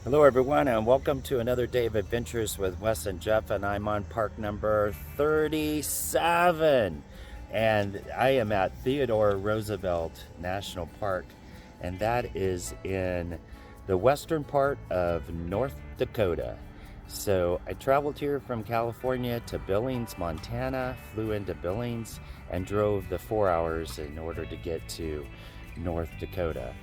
Hello everyone, and welcome to another day of adventures with Wes and Jeff, and I'm on park number 37, and I am at Theodore Roosevelt National Park, and that is in the western part of North Dakota. So I traveled here from California to Billings, Montana, flew into Billings, and drove the 4 hours in order to get to North Dakota.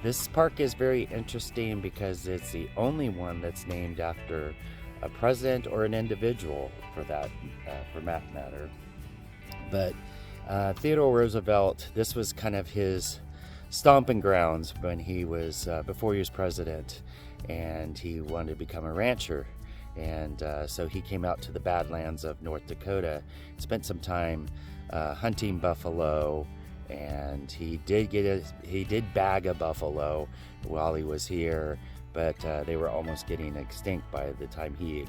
This park is very interesting because it's the only one that's named after a president or an individual, for that matter. But Theodore Roosevelt, this was kind of his stomping grounds when he was before he was president, and he wanted to become a rancher. And so he came out to the Badlands of North Dakota, spent some time hunting buffalo, and he did bag a buffalo while he was here, but they were almost getting extinct by the time he had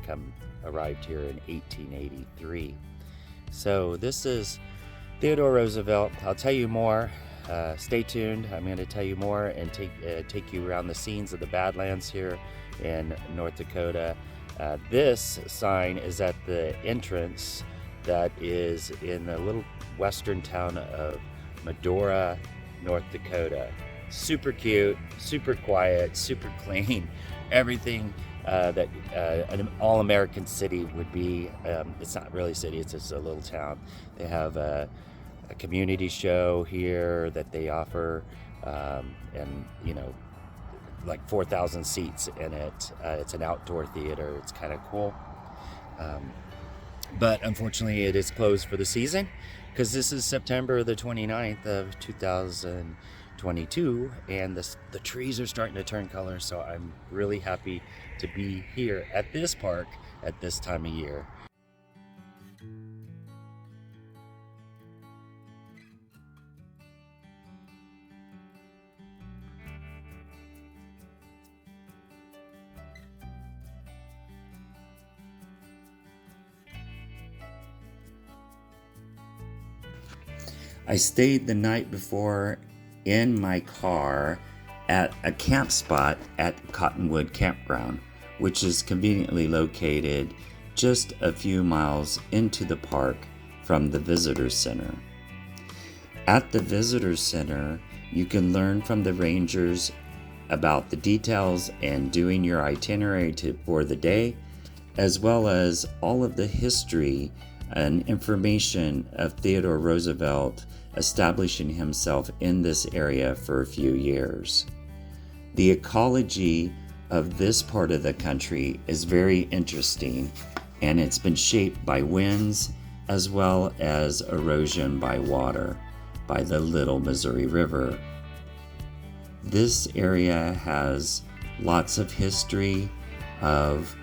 arrived here in 1883. So this is Theodore Roosevelt. I'll tell you more. Stay tuned. I'm going to tell you more and take you around the scenes of the Badlands here in North Dakota. This sign is at the entrance that is in the little western town of Medora, North Dakota. Super cute, super quiet, super clean. Everything that an all-American city would be. It's not really a city, it's just a little town. They have a community show here that they offer, and like 4,000 seats in it. It's an outdoor theater. It's kind of cool. But unfortunately it is closed for the season because this is September the 29th of 2022, and the trees are starting to turn color, so I'm really happy to be here at this park at this time of year. I stayed the night before in my car at a camp spot at Cottonwood Campground, which is conveniently located just a few miles into the park from the Visitor Center. At the Visitor Center, you can learn from the rangers about the details and doing your itinerary for the day, as well as all of the history and information of Theodore Roosevelt establishing himself in this area for a few years. The ecology of this part of the country is very interesting, and it's been shaped by winds as well as erosion by water by the Little Missouri River. This area has lots of history of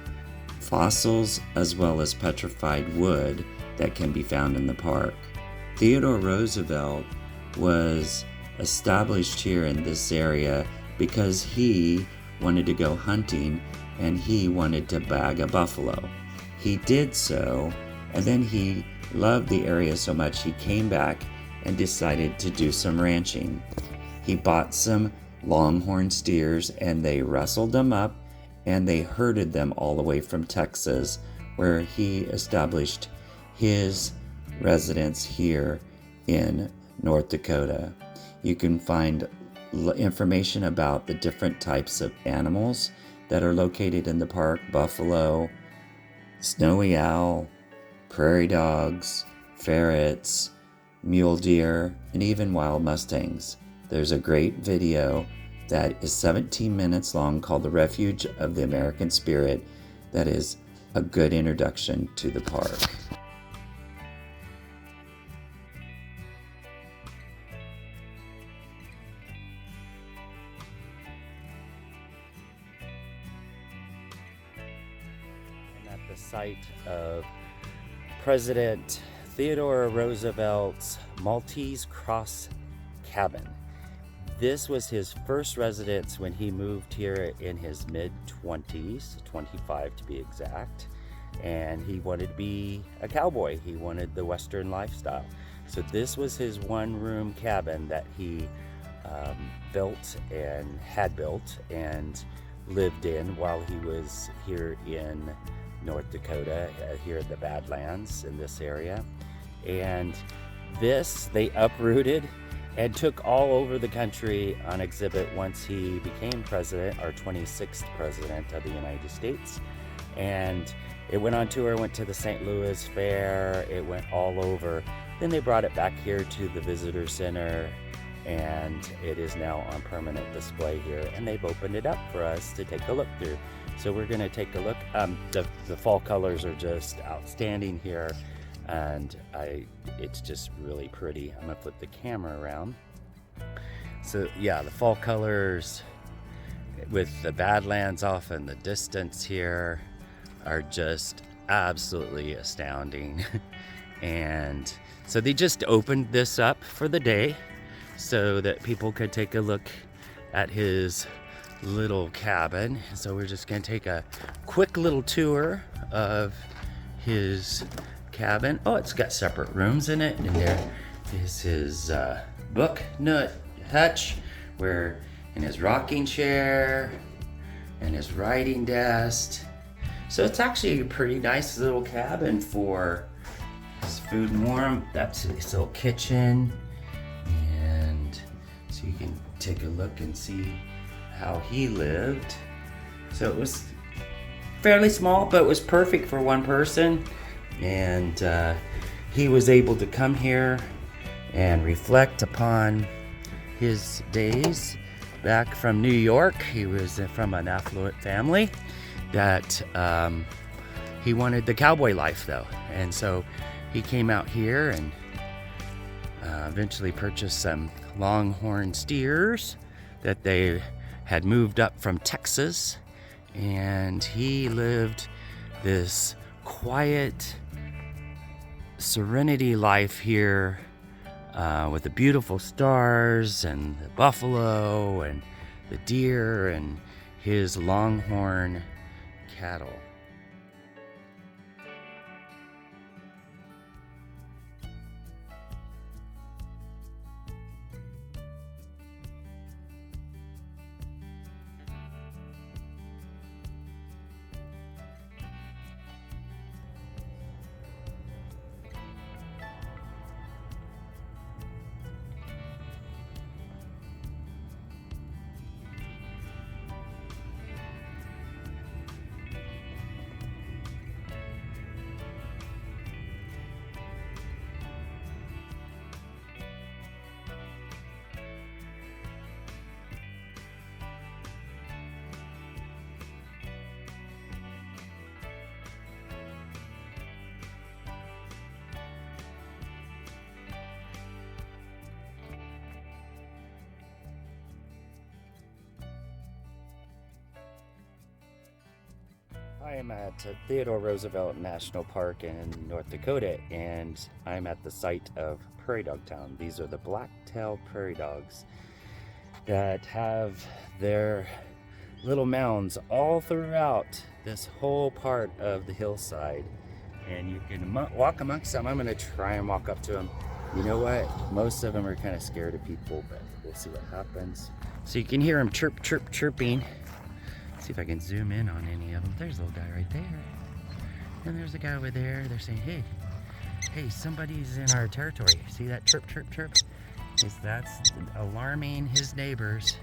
fossils as well as petrified wood that can be found in the park. Theodore Roosevelt was established here in this area because he wanted to go hunting and he wanted to bag a buffalo. He did so, and then he loved the area so much he came back and decided to do some ranching. He bought some longhorn steers and they rustled them up and they herded them all the way from Texas, where he established his residence here in North Dakota. You can find information about the different types of animals that are located in the park: buffalo, snowy owl, prairie dogs, ferrets, mule deer, and even wild mustangs. There's a great video that is 17 minutes long called The Refuge of the American Spirit that is a good introduction to the park. At the site of President Theodore Roosevelt's Maltese Cross Cabin. This was his first residence when he moved here in his mid-20s, 25 to be exact, and he wanted to be a cowboy. He wanted the Western lifestyle. So this was his one-room cabin that he built and lived in while he was here in North Dakota, here in the Badlands in this area. And this they uprooted and took all over the country on exhibit once he became president, our 26th president of the United States. And it went on tour, went to the St. Louis Fair, it went all over. Then they brought it back here to the Visitor Center, and it is now on permanent display here. And they've opened it up for us to take a look through. So we're gonna take a look. The fall colors are just outstanding here, and it's just really pretty. I'm gonna flip the camera around. So yeah, the fall colors with the Badlands off in the distance here are just absolutely astounding. And so they just opened this up for the day so that people could take a look at his little cabin. So we're just gonna take a quick little tour of his cabin. Oh, it's got separate rooms in it, and there is his book nook hutch, where in his rocking chair and his writing desk. So it's actually a pretty nice little cabin for his food and warm. That's his little kitchen, and so you can take a look and see how he lived. So it was fairly small, but it was perfect for one person. And he was able to come here and reflect upon his days back from New York. He was from an affluent family that he wanted the cowboy life though. And so he came out here and eventually purchased some longhorn steers that they had moved up from Texas. And he lived this quiet serenity life here with the beautiful stars and the buffalo and the deer and his longhorn cattle. I am at Theodore Roosevelt National Park in North Dakota, and I'm at the site of Prairie Dog Town. These are the black-tailed prairie dogs that have their little mounds all throughout this whole part of the hillside. And you can walk amongst them. I'm going to try and walk up to them. You know what? Most of them are kind of scared of people, but we'll see what happens. So you can hear them chirp, chirp, chirping. See if I can zoom in on any of them. There's a little guy right there. And there's a guy over there. They're saying, hey, somebody's in our territory. See that chirp, chirp, chirp? That's alarming his neighbors,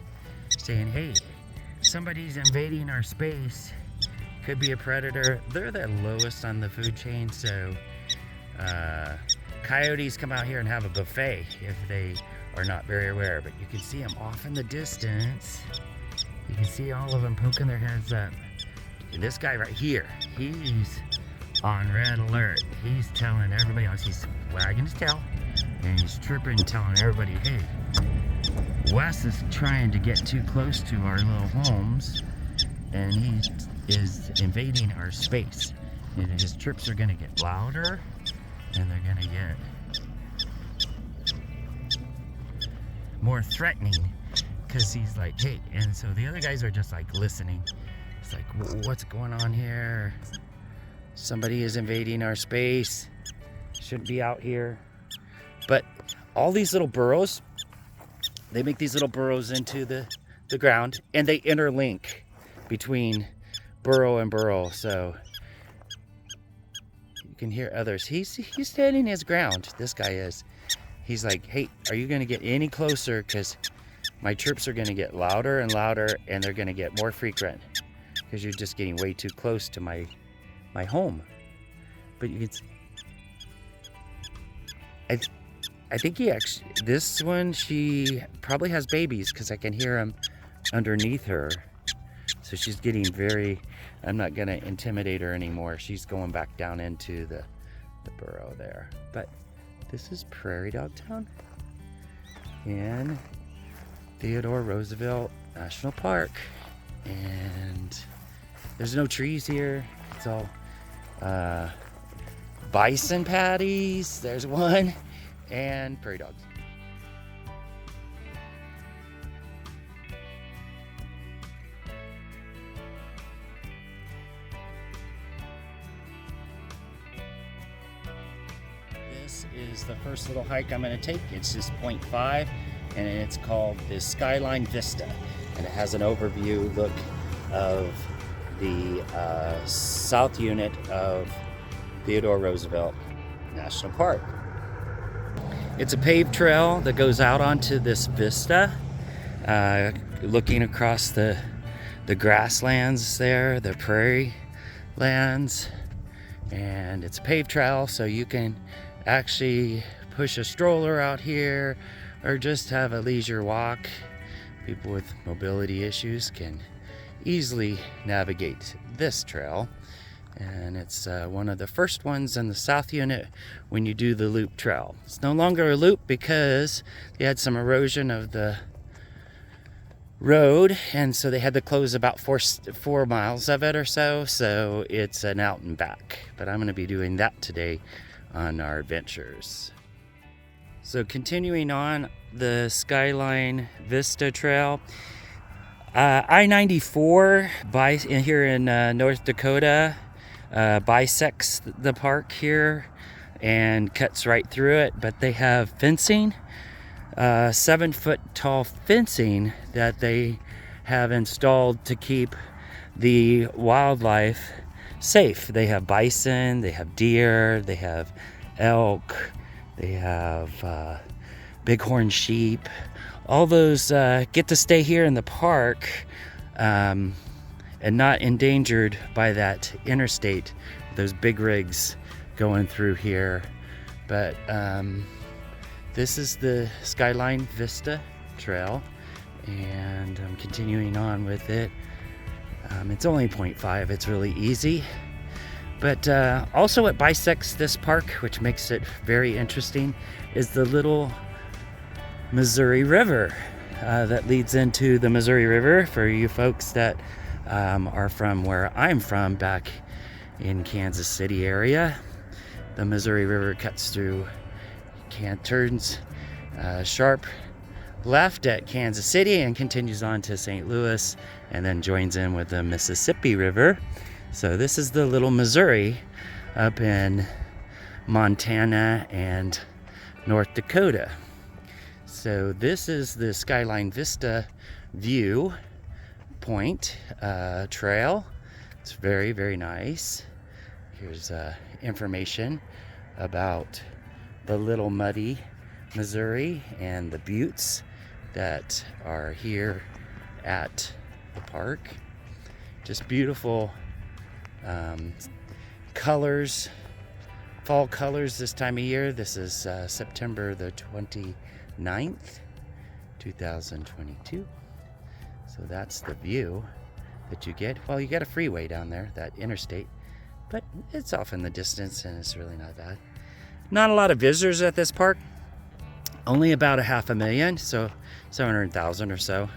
saying, hey, somebody's invading our space. Could be a predator. They're the lowest on the food chain, so coyotes come out here and have a buffet if they are not very aware. But you can see them off in the distance. You can see all of them poking their heads up. And this guy right here, he's on red alert. He's telling everybody else, he's wagging his tail, and he's chirping, telling everybody, hey, Wes is trying to get too close to our little homes, and he is invading our space. And his chirps are gonna get louder, and they're gonna get more threatening. Because he's like, hey, and so the other guys are just like listening. It's like, what's going on here? Somebody is invading our space. Shouldn't be out here. But all these little burrows, they make these little burrows into the ground, and they interlink. between burrow and burrow, so you can hear others. He's standing his ground. This guy is. He's like, hey, are you going to get any closer? Because my chirps are going to get louder and louder, and they're going to get more frequent because you're just getting way too close to my home. But you can. I think this one, she probably has babies because I can hear them underneath her. So she's getting very, I'm not gonna intimidate her anymore. She's going back down into the burrow there. But this is Prairie Dog Town in Theodore Roosevelt National Park. And there's no trees here. It's all bison patties, there's one, and prairie dogs. This is the first little hike I'm going to take. It's just 0.5, and it's called the Skyline Vista, and it has an overview look of the south unit of Theodore Roosevelt National Park. It's a paved trail that goes out onto this vista, looking across the grasslands there, the prairie lands, and it's a paved trail, so you can actually push a stroller out here or just have a leisure walk. People with mobility issues can easily navigate this trail. And it's one of the first ones in the south unit when you do the loop trail. It's no longer a loop because they had some erosion of the road, and so they had to close about 4 miles of it or so. So it's an out and back. But I'm going to be doing that today on our adventures. So continuing on the Skyline Vista Trail, I-94 here in North Dakota bisects the park here and cuts right through it, but they have fencing, 7-foot tall fencing that they have installed to keep the wildlife safe. They have bison, they have deer, they have elk, they have bighorn sheep. All those get to stay here in the park and not endangered by that interstate, those big rigs going through here. But this is the Skyline Vista Trail, and I'm continuing on with it. It's only 0.5, it's really easy. But also what bisects this park, which makes it very interesting, is the little Missouri River that leads into the Missouri River. For you folks that are from where I'm from, back in Kansas City area, the Missouri River cuts through, turns sharp left at Kansas City and continues on to St. Louis, and then joins in with the Mississippi River. So this is the little Missouri up in Montana and North Dakota. So this is the Skyline Vista view point trail. It's very, very nice. Here's information about the Little Muddy, Missouri, and the buttes that are here at the park. Just beautiful colors, fall colors this time of year. This is September the 29th, 2022. So that's the view that you get. Well, you got a freeway down there, that interstate, but it's off in the distance and it's really not bad. Not a lot of visitors at this park. Only about 500,000, so 700,000 or so.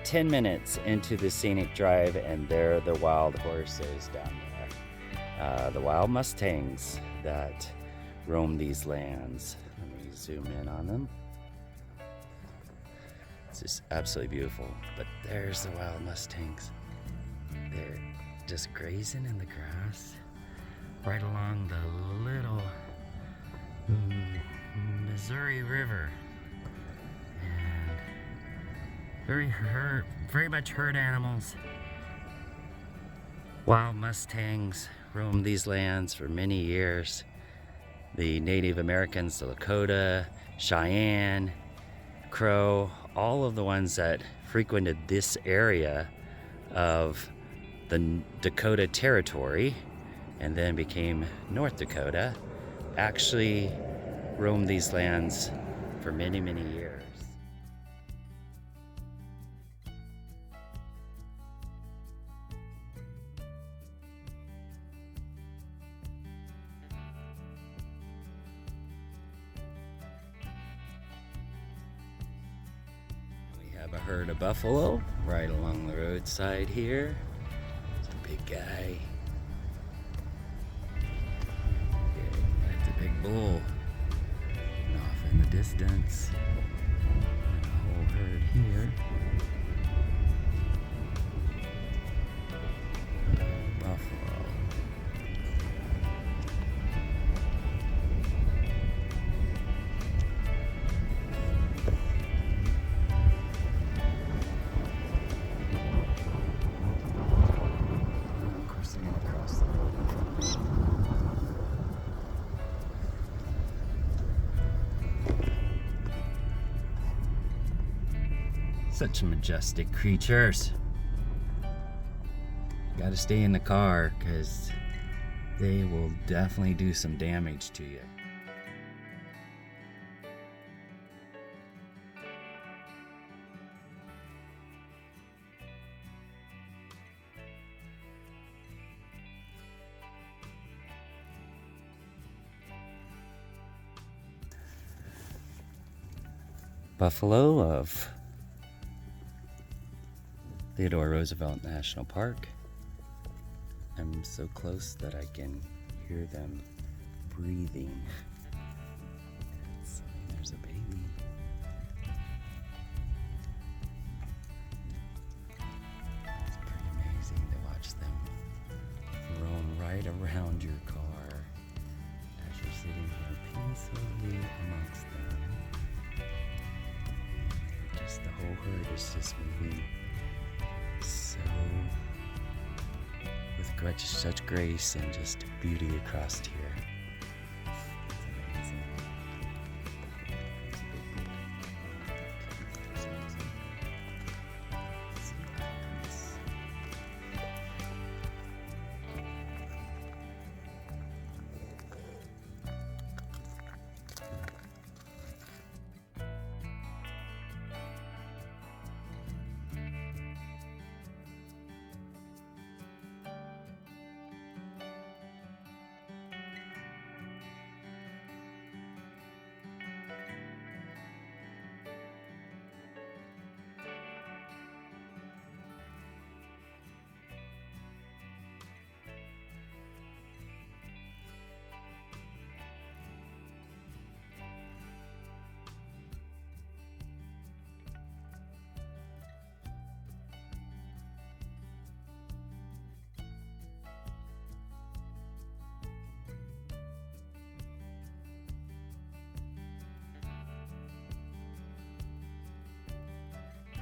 10 minutes into the scenic drive, and there are the wild horses down there. The wild Mustangs that roam these lands. Let me zoom in on them. It's just absolutely beautiful. But there's the wild Mustangs. They're just grazing in the grass right along the little Missouri River. And very much herd animals. Wild Mustangs roamed these lands for many years. The Native Americans, the Dakota, Cheyenne, Crow, all of the ones that frequented this area of the Dakota Territory and then became North Dakota, actually roamed these lands for many, many years. We have a herd of buffalo right along the roadside here. It's a big guy. That's a big bull. And off in the distance, and a whole herd here. Buffalo. Of course, they're gonna cross the road in front of me. Such majestic creatures. Gotta stay in the car because they will definitely do some damage to you. Buffalo of Theodore Roosevelt National Park. I'm so close that I can hear them breathing. There's a baby. It's pretty amazing to watch them roam right around your car as you're sitting here peacefully amongst them. Just the whole herd is just moving so with such grace and just beauty across here. It's amazing.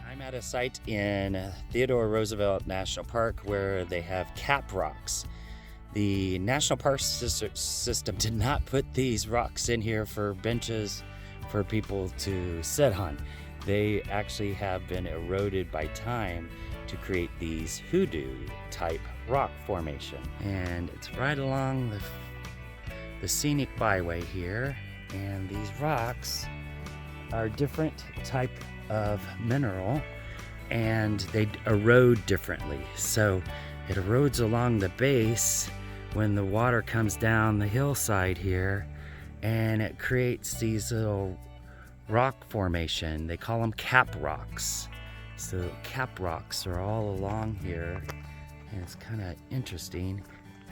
I'm at a site in Theodore Roosevelt National Park where they have cap rocks. The National Park system did not put these rocks in here for benches for people to sit on. They actually have been eroded by time to create these hoodoo type rock formation. And it's right along the scenic byway here. And these rocks are different type of mineral and they erode differently. So it erodes along the base when the water comes down the hillside here, and it creates these little rock formation. They call them cap rocks. So cap rocks are all along here, and it's kind of interesting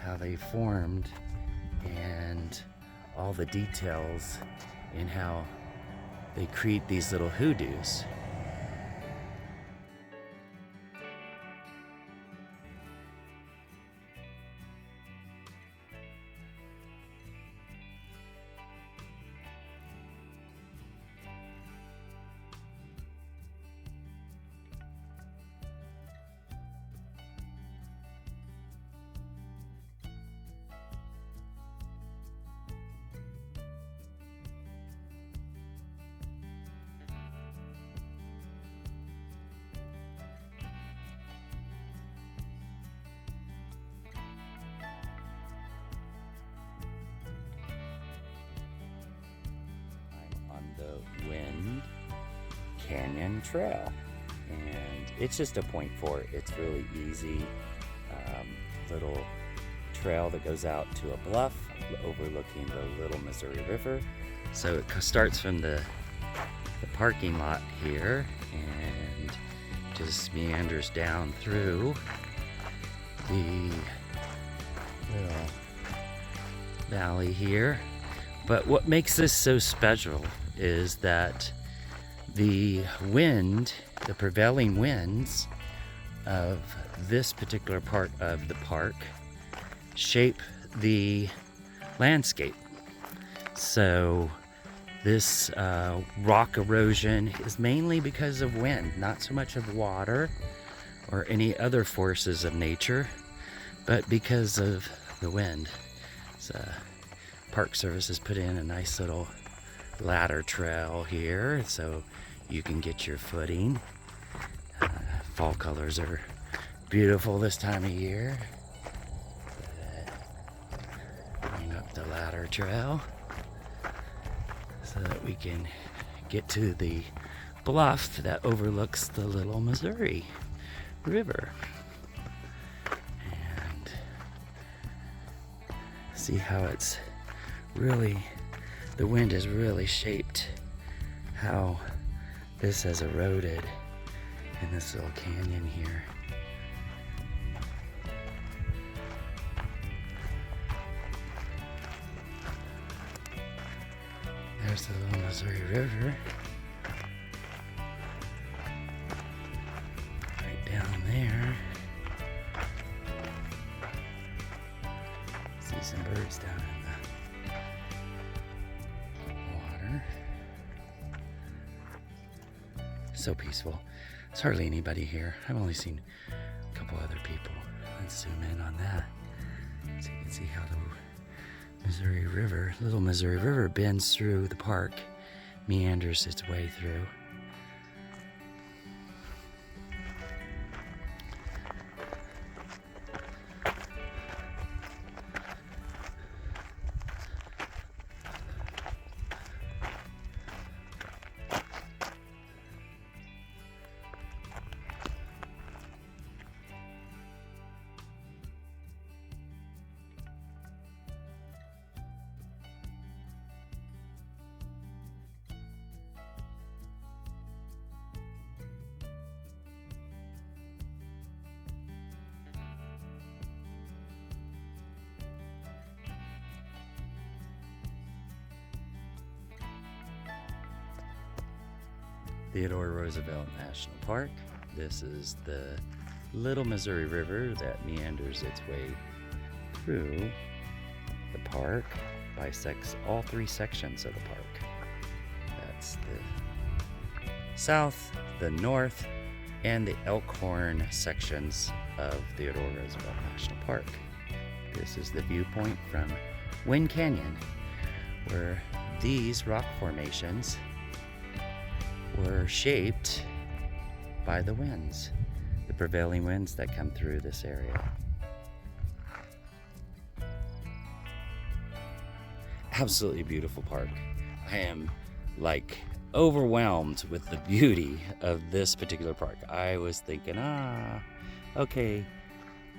how they formed and all the details in how they create these little hoodoos. The Wind Canyon Trail, and it's just a 0.4. It's really easy, little trail that goes out to a bluff overlooking the Little Missouri River. So it starts from the parking lot here and just meanders down through the little valley here. But what makes this so special is that the wind, the prevailing winds of this particular part of the park shape the landscape. So this rock erosion is mainly because of wind, not so much of water or any other forces of nature, but because of the wind. So Park Service has put in a nice little ladder trail here so you can get your footing. Fall colors are beautiful this time of year. Bring up the ladder trail so that we can get to the bluff that overlooks the Little Missouri River and see how it's really, the wind has really shaped how this has eroded in this little canyon here. There's the Little Missouri River. Right down there. See some birds down in the water. So peaceful. There's hardly anybody here. I've only seen a couple other people. Let's zoom in on that so you can see how the Missouri River, Little Missouri River, bends through the park, meanders its way through. Theodore Roosevelt National Park. This is the Little Missouri River that meanders its way through the park, bisects all three sections of the park. That's the south, the north, and the Elkhorn sections of Theodore Roosevelt National Park. This is the viewpoint from Wind Canyon, where these rock formations were shaped by the winds, the prevailing winds that come through this area. Absolutely beautiful park. I am like overwhelmed with the beauty of this particular park. I was thinking, okay,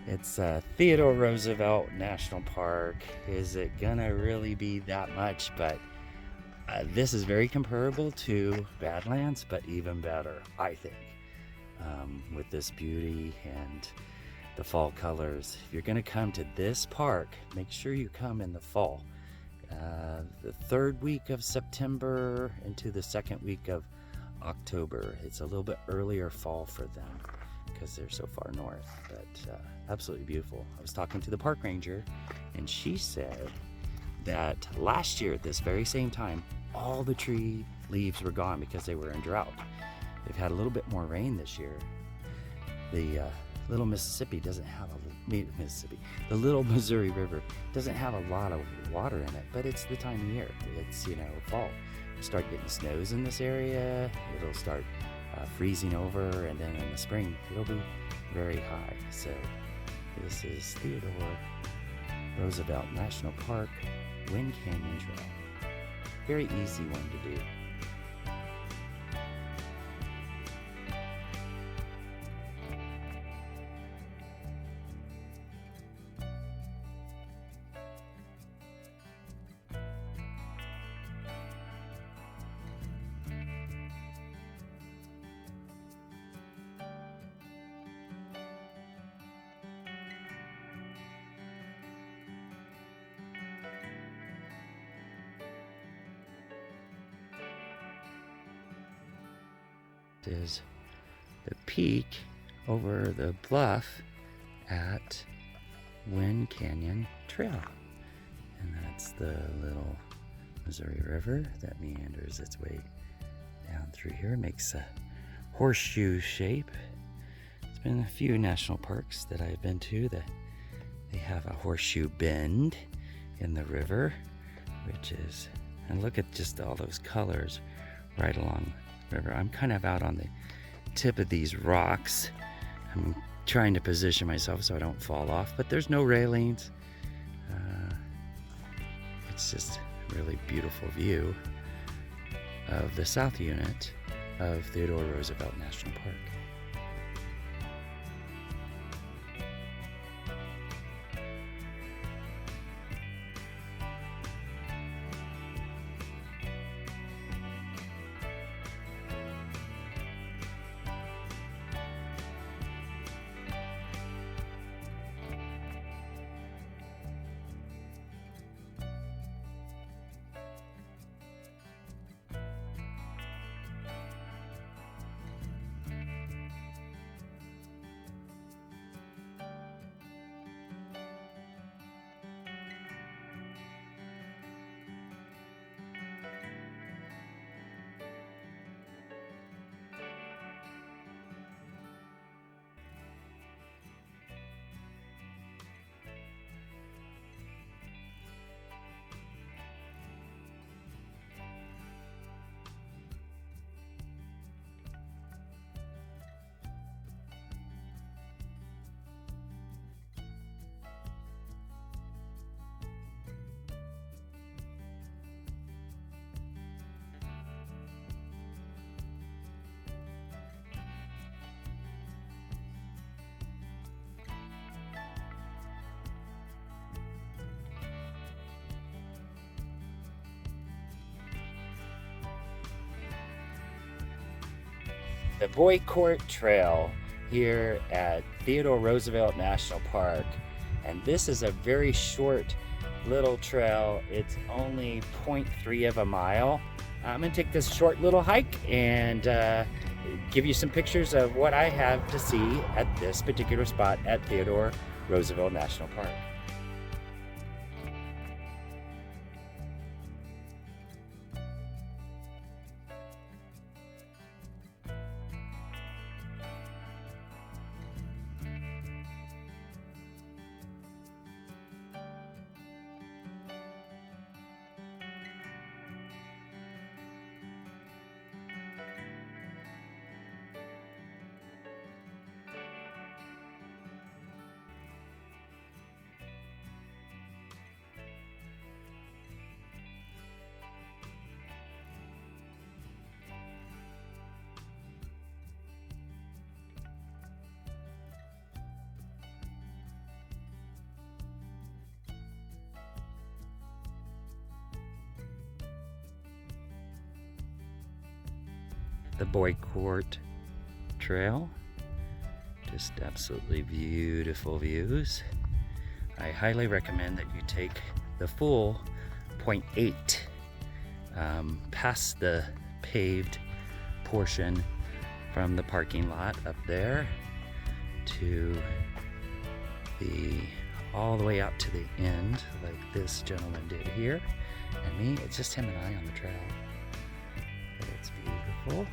it's Theodore Roosevelt National Park. Is it gonna really be that much? But this is very comparable to Badlands, but even better, I think. with this beauty and the fall colors. If you're going to come to this park, make sure you come in the fall. The third week of September into the second week of October. It's a little bit earlier fall for them because they're so far north, but absolutely beautiful. I was talking to the park ranger and she said that last year at this very same time, all the tree leaves were gone because they were in drought. They've had a little bit more rain this year. The little Mississippi doesn't have the little Missouri River doesn't have a lot of water in it, but it's the time of year. It's, fall. Start getting snows in this area. It'll start freezing over, and then in the spring it'll be very high. So this is Theodore Roosevelt National Park, Wind Canyon Trail. Very easy one to do. Is the peak over the bluff at Wind Canyon Trail, and that's the little Missouri River that meanders its way down through here, makes a horseshoe shape. It's been a few national parks that I've been to that they have a horseshoe bend in the river, which is, and look at just all those colors right along river. I'm kind of out on the tip of these rocks. I'm trying to position myself so I don't fall off, but there's no railings. It's just a really beautiful view of the south unit of Theodore Roosevelt National Park. The Boy Court Trail here at Theodore Roosevelt National Park, and this is a very short little trail. It's only 0.3 of a mile. I'm gonna take this short little hike and give you some pictures of what I have to see at this particular spot at Theodore Roosevelt National Park. The Boy Court Trail Just absolutely beautiful views. I highly recommend that you take the full 0.8 past the paved portion from the parking lot up there to all the way out to the end, like this gentleman did here, and me. It's just him and I on the trail. But it's beautiful.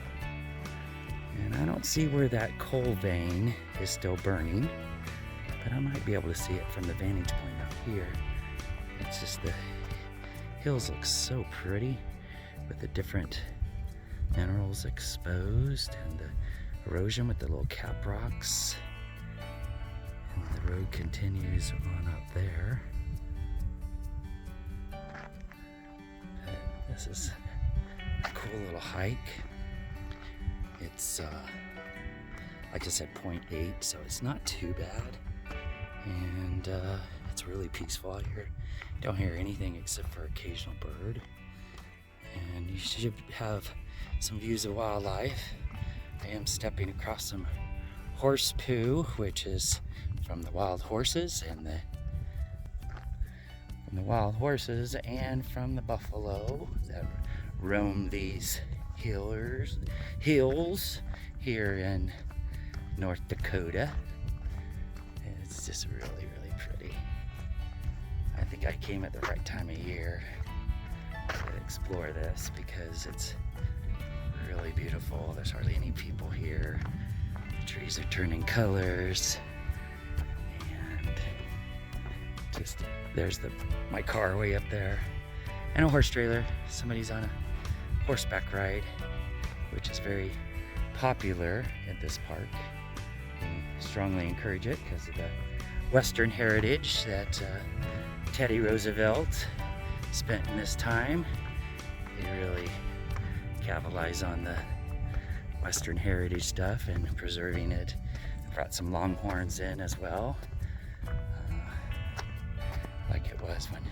And I don't see where that coal vein is still burning, but I might be able to see it from the vantage point out here. It's just the hills look so pretty with the different minerals exposed and the erosion with the little cap rocks. And the road continues on up there. This is a cool little hike. It's, like I said, 0.8, so it's not too bad. And it's really peaceful out here. Don't hear anything except for occasional bird. And you should have some views of wildlife. I am stepping across some horse poo, which is from the wild horses and from the buffalo that roam these hills here in North Dakota. And it's just really, really pretty. I think I came at the right time of year to explore this because it's really beautiful. There's hardly any people here. The trees are turning colors, and just there's my car way up there, and a horse trailer. Somebody's on a horseback ride, which is very popular at this park. We strongly encourage it because of the Western heritage that Teddy Roosevelt spent in this time. They really capitalize on the Western heritage stuff and preserving it. Brought some longhorns in as well, like it was when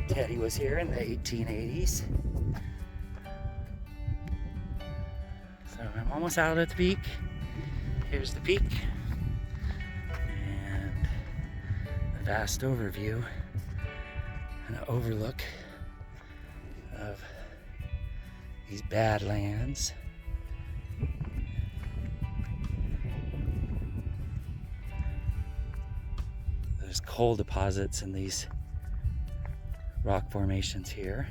Teddy was here in the 1880s. So I'm almost out at the peak. Here's the peak and the vast overview and an overlook of these Badlands. There's coal deposits in these rock formations here.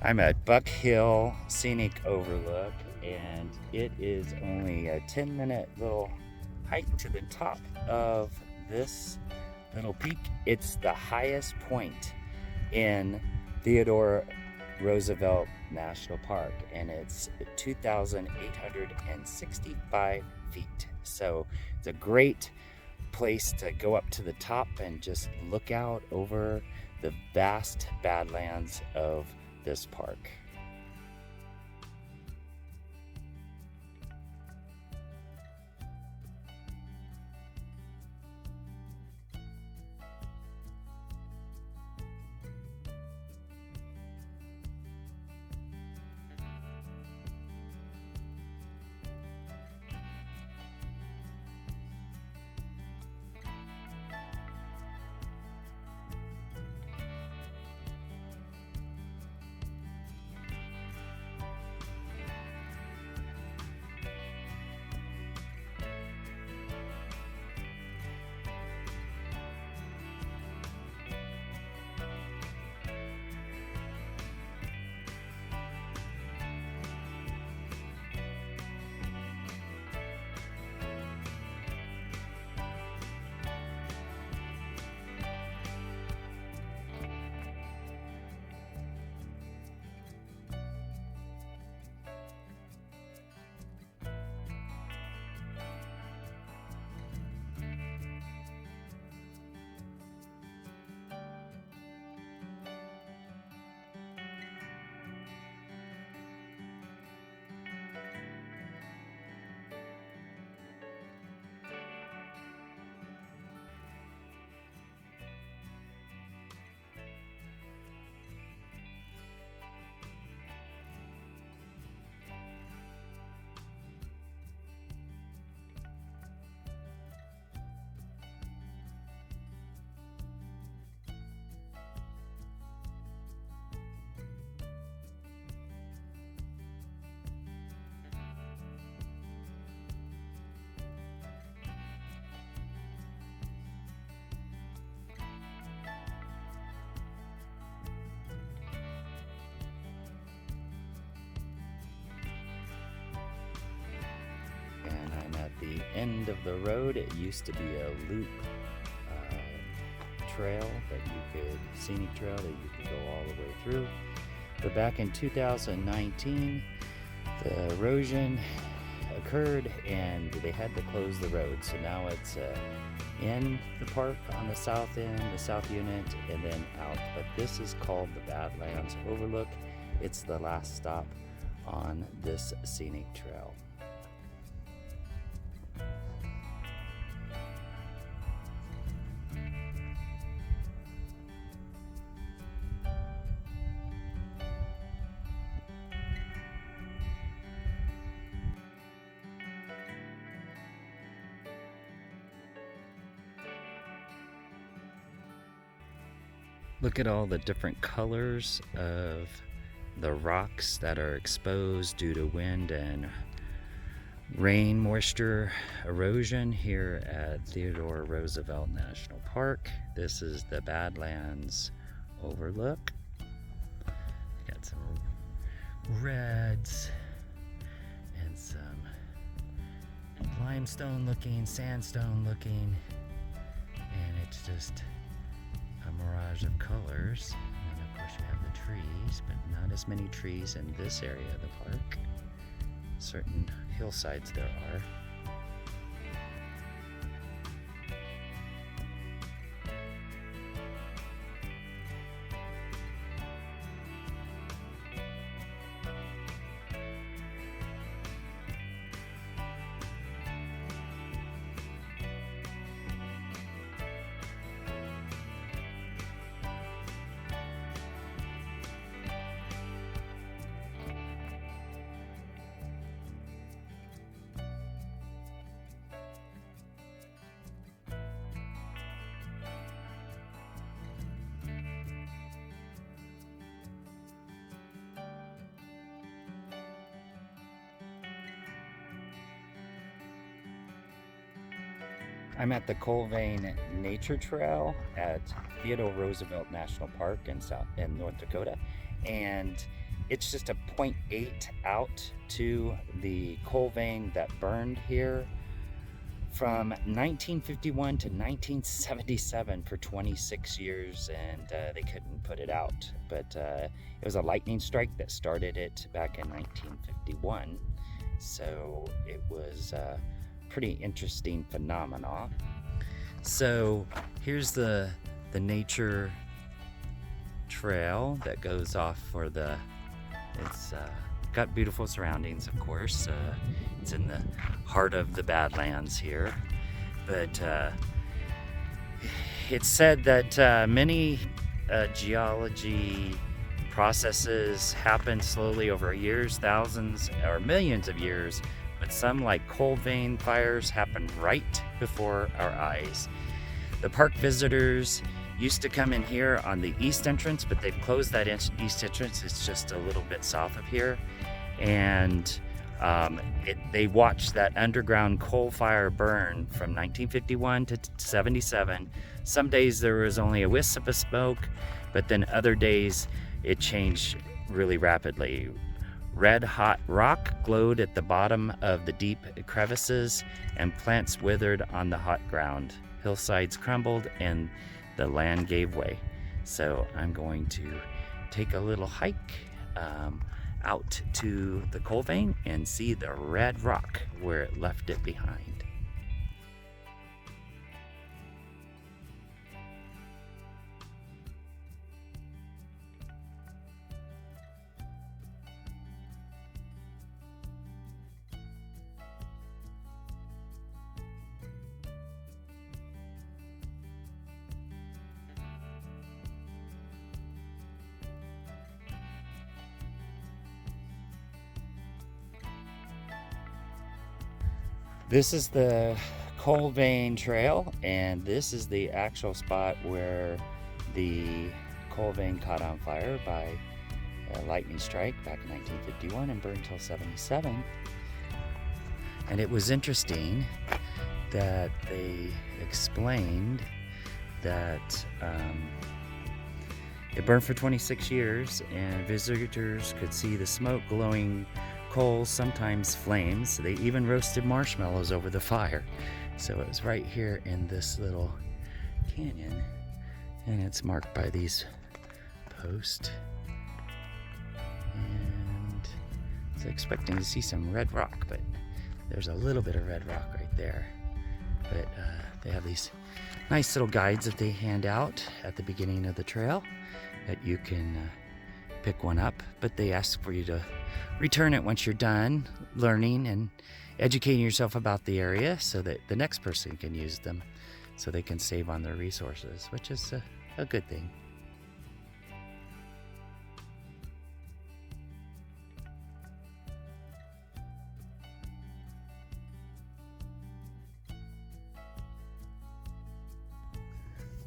I'm at Buck Hill Scenic Overlook, and it is only a 10-minute little hike to the top of this little peak. It's the highest point in Theodore Roosevelt National Park, and it's 2,865 feet. So it's a great place to go up to the top and just look out over the vast Badlands of this park. end of the road. It used to be a loop trail scenic trail that you could go all the way through. But back in 2019, the erosion occurred and they had to close the road. So now it's in the park on the south end, the south unit, and then out. But this is called the Badlands Overlook. It's the last stop on this scenic trail. Look at all the different colors of the rocks that are exposed due to wind and rain, moisture, erosion here at Theodore Roosevelt National Park. This is the Badlands Overlook. Got some reds and some limestone looking, sandstone looking, and it's just a mirage of colors. And of course you have the trees, but not as many trees in this area of the park. Certain hillsides there are. I'm at the Colvane Nature Trail at Theodore Roosevelt National Park in North Dakota, and it's just a 0.8 out to the Colvane that burned here from 1951 to 1977 for 26 years, and they couldn't put it out. But it was a lightning strike that started it back in 1951, so it was pretty interesting phenomena. So here's the nature trail that goes off for the, it's got beautiful surroundings, of course. It's in the heart of the Badlands here, but it's said that many geology processes happen slowly over years, thousands or millions of years, but some, like coal vein fires, happen right before our eyes. The park visitors used to come in here on the east entrance, but they've closed that east entrance. It's just a little bit south of here, and they watched that underground coal fire burn from 1951 to 77. Some days there was only a wisp of smoke, but then other days it changed really rapidly. Red hot rock glowed at the bottom of the deep crevices, and plants withered on the hot ground. Hillsides crumbled and the land gave way. So I'm going to take a little hike out to the coal vein and see the red rock where it left it behind. This is the coal vein trail, and this is the actual spot where the coal vein caught on fire by a lightning strike back in 1951 and burned until 77. And it was interesting that they explained that it burned for 26 years, and visitors could see the smoke glowing coals, sometimes flames. They even roasted marshmallows over the fire. So it was right here in this little canyon, and it's marked by these posts. And I was expecting to see some red rock, but there's a little bit of red rock right there. But they have these nice little guides that they hand out at the beginning of the trail that you can pick one up, but they ask for you to return it once you're done learning and educating yourself about the area so that the next person can use them, so they can save on their resources, which is a good thing.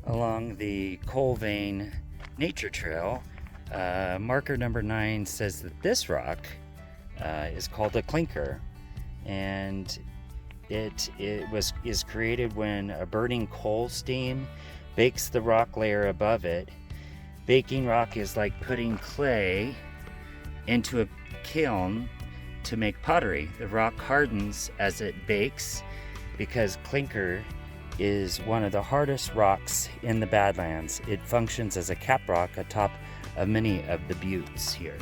Along the Coal Vein Nature Trail, marker number 9 says that this rock is called a clinker, and it is created when a burning coal steam bakes the rock layer above it. Baking rock is like putting clay into a kiln to make pottery. The rock hardens as it bakes because clinker is one of the hardest rocks in the Badlands. It functions as a cap rock atop of many of the buttes here.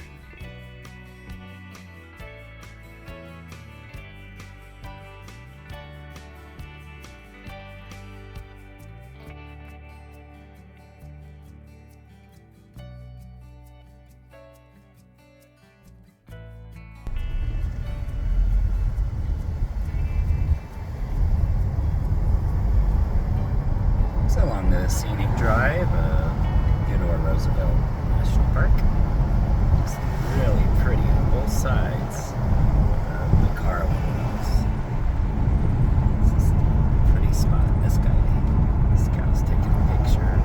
Along the scenic drive of Theodore Roosevelt National Park. Just really pretty on both sides of the car windows. This is a pretty spot. This guy's taking a picture.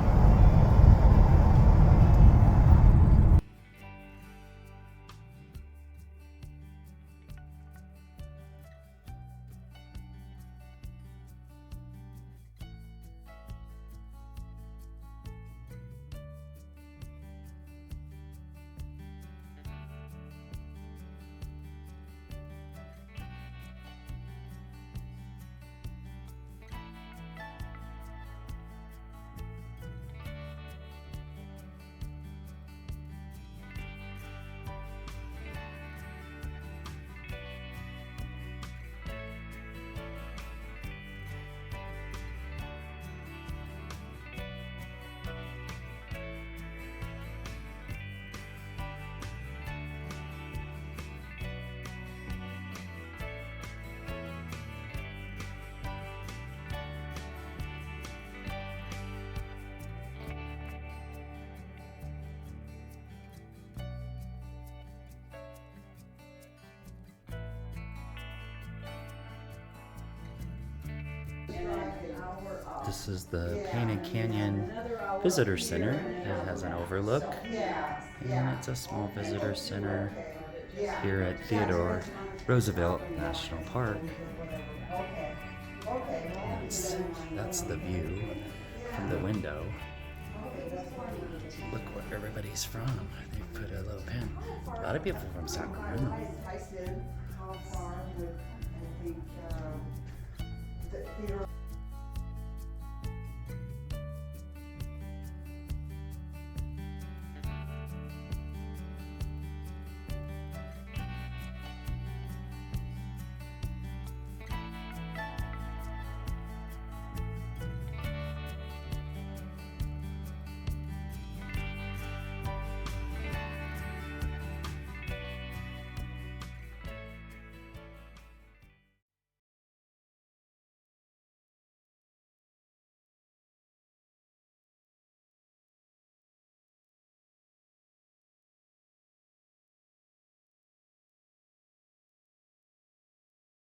This is the Painted Canyon Visitor Center. It has an overlook, and it's a small visitor center here at Theodore Roosevelt National Park. That's the view from the window. Look where everybody's from. They put a little pin. A lot of people from Sacramento. Theodore